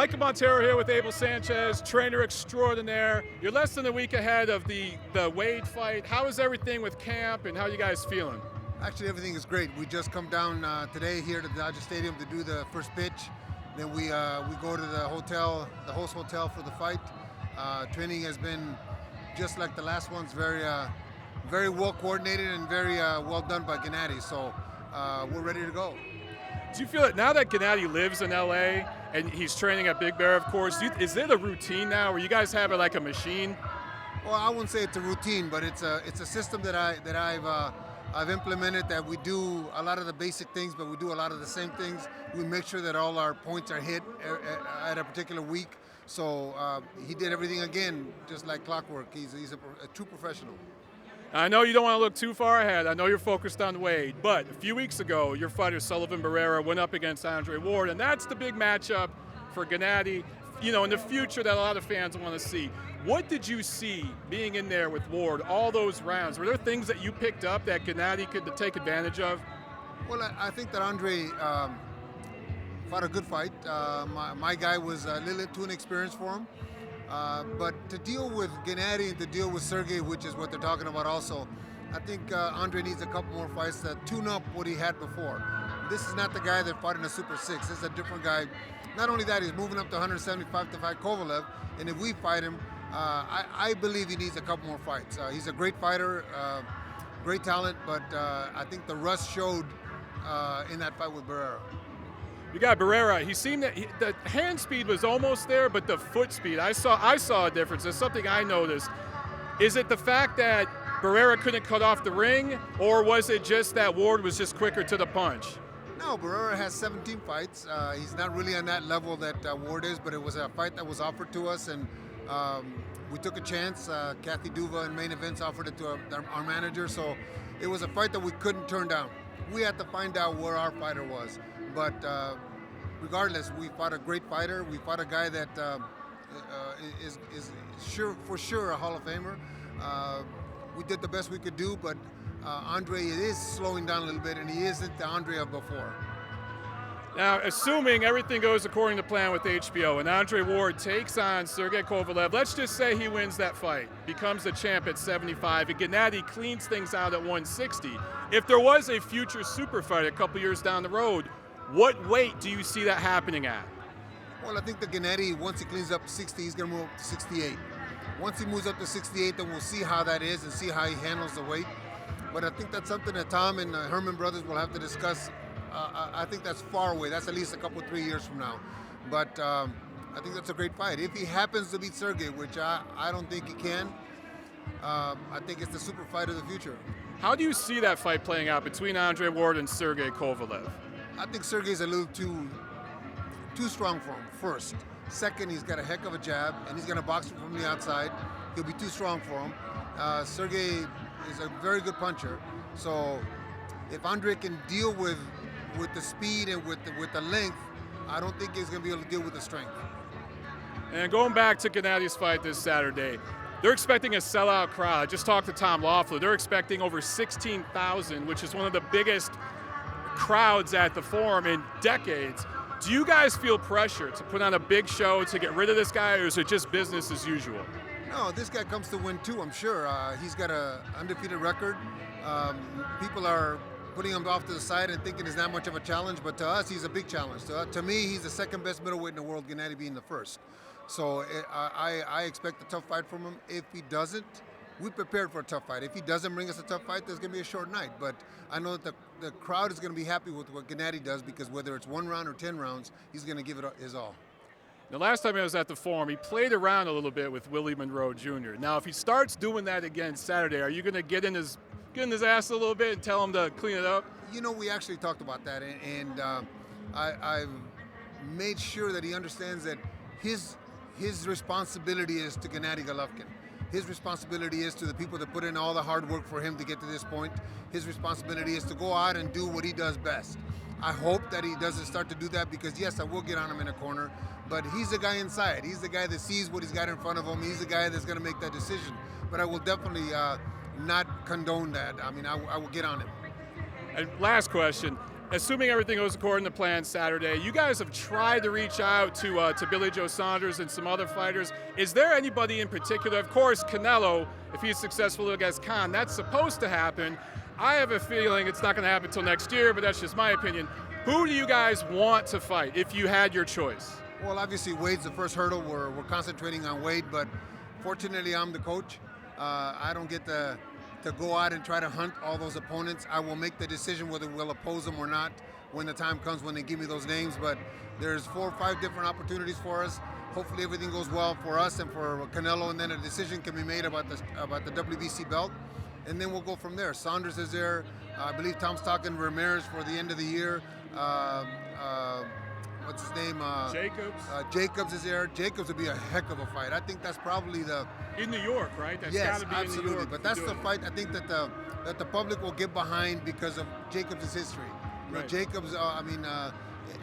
Michael Montero here with Abel Sanchez, trainer extraordinaire. You're less than a week ahead of the Wade fight. How is everything with camp and how are you guys feeling? Actually, everything is great. We just come down today here to Dodger Stadium to do the first pitch. Then we go to the hotel, the host hotel for the fight. Training has been just like the last ones, very well coordinated and very well done by Gennady. So we're ready to go. Do you feel that now that Gennady lives in LA and he's training at Big Bear, of course, is it a routine now where you guys have it like a machine? Well, I wouldn't say it's a routine, but it's a system that I've implemented, that we do a lot of the basic things, but we do a lot of the same things. We make sure that all our points are hit at a particular week. So he did everything again, just like clockwork. He's a true professional. I know you don't want to look too far ahead. I know you're focused on Wade, but a few weeks ago, your fighter Sullivan Barrera went up against Andre Ward, and that's the big matchup for Gennady, in the future that a lot of fans want to see. What did you see being in there with Ward all those rounds? Were there things that you picked up that Gennady could take advantage of? Well, I think that Andre fought a good fight. My guy was a little too inexperienced for him. But to deal with Gennady and to deal with Sergey, which is what they're talking about also, I think Andre needs a couple more fights to tune up what he had before. This is not the guy that fought in a Super 6. This is a different guy. Not only that, he's moving up to 175 to fight Kovalev, and if we fight him, I believe he needs a couple more fights. He's a great fighter, great talent, but I think the rust showed in that fight with Barrera. You got Barrera. He seemed that the hand speed was almost there, but the foot speed, I saw a difference. There's something I noticed. Is it the fact that Barrera couldn't cut off the ring, or was it just that Ward was just quicker to the punch? No, Barrera has 17 fights. He's not really on that level that Ward is, but it was a fight that was offered to us, and we took a chance. Kathy Duva in main events offered it to our manager, so it was a fight that we couldn't turn down. We had to find out where our fighter was. But regardless, we fought a great fighter. We fought a guy that is for sure a Hall of Famer. We did the best we could do, but Andre is slowing down a little bit, and he isn't the Andre of before. Now, assuming everything goes according to plan with HBO and Andre Ward takes on Sergey Kovalev, let's just say he wins that fight, becomes the champ at 75, and Gennady cleans things out at 160. If there was a future super fight a couple years down the road, what weight do you see that happening at? Well, I think that Gennady, once he cleans up 60, he's going to move up to 68. Once he moves up to 68, then we'll see how that is and see how he handles the weight. But I think that's something that Tom and Herman Brothers will have to discuss. I think that's far away. That's at least a couple, 3 years from now. But I think that's a great fight. If he happens to beat Sergey, which I don't think he can, I think it's the super fight of the future. How do you see that fight playing out between Andre Ward and Sergey Kovalev? I think Sergey's a little too strong for him, first. Second, he's got a heck of a jab, and he's going to box him from the outside. He'll be too strong for him. Sergey is a very good puncher. So if Andre can deal with the speed and with the length, I don't think he's going to be able to deal with the strength. And going back to Gennady's fight this Saturday, they're expecting a sellout crowd. I just talked to Tom Loeffler. They're expecting over 16,000, which is one of the biggest crowds at the Forum in decades. Do you guys feel pressure to put on a big show to get rid of this guy, or is it just business as usual? No, this guy comes to win too, I'm sure. He's got an undefeated record. People are putting him off to the side and thinking it's not much of a challenge, but to us, he's a big challenge. To me, he's the second best middleweight in the world, Gennady being the first. So I expect a tough fight from him. If he doesn't, we prepared for a tough fight. If he doesn't bring us a tough fight, there's going to be a short night. But I know that the crowd is going to be happy with what Gennady does, because whether it's 1 round or 10 rounds, he's going to give it his all. The last time I was at the Forum, he played around a little bit with Willie Monroe Jr. Now, if he starts doing that again Saturday, are you going to get in his ass a little bit and tell him to clean it up? We actually talked about that, and I've made sure that he understands that his responsibility is to Gennady Golovkin. His responsibility is to the people that put in all the hard work for him to get to this point. His responsibility is to go out and do what he does best. I hope that he doesn't start to do that, because yes, I will get on him in a corner, but he's the guy inside. He's the guy that sees what he's got in front of him. He's the guy that's going to make that decision. But I will definitely not condone that. I mean, I will get on him. And last question. assuming everything goes according to plan Saturday, you guys have tried to reach out to Billy Joe Saunders and some other fighters. Is there anybody in particular? Of course, Canelo, if he's successful against Khan, that's supposed to happen. I have a feeling it's not going to happen until next year, but that's just my opinion. Who do you guys want to fight if you had your choice? Well, obviously Wade's the first hurdle. We're concentrating on Wade, but fortunately I'm the coach. I don't get to go out and try to hunt all those opponents. I will make the decision whether we'll oppose them or not when the time comes when they give me those names. But there's 4 or 5 different opportunities for us. Hopefully everything goes well for us and for Canelo, and then a decision can be made about the WBC belt, and then we'll go from there. Saunders is there. I believe Tom's talking Ramirez for the end of the year. What's his name? Jacobs. Jacobs is there. Jacobs would be a heck of a fight. I think that's probably the... In New York, right? That's yes, gotta be absolutely. In New York but that's the fight I think that the public will get behind because of Jacobs' history. You know, Right. Jacobs,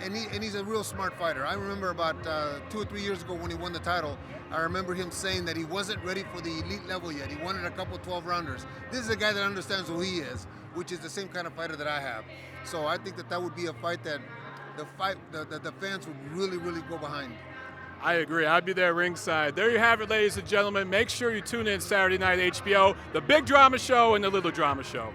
and he's a real smart fighter. I remember about 2 or 3 years ago when he won the title, I remember him saying that he wasn't ready for the elite level yet. He wanted a couple 12-rounders. This is a guy that understands who he is, which is the same kind of fighter that I have. So I think that would be a fight that the fans would really, really go behind. I agree. I'd be there ringside. There you have it, ladies and gentlemen. Make sure you tune in Saturday night HBO, the big drama show and the little drama show.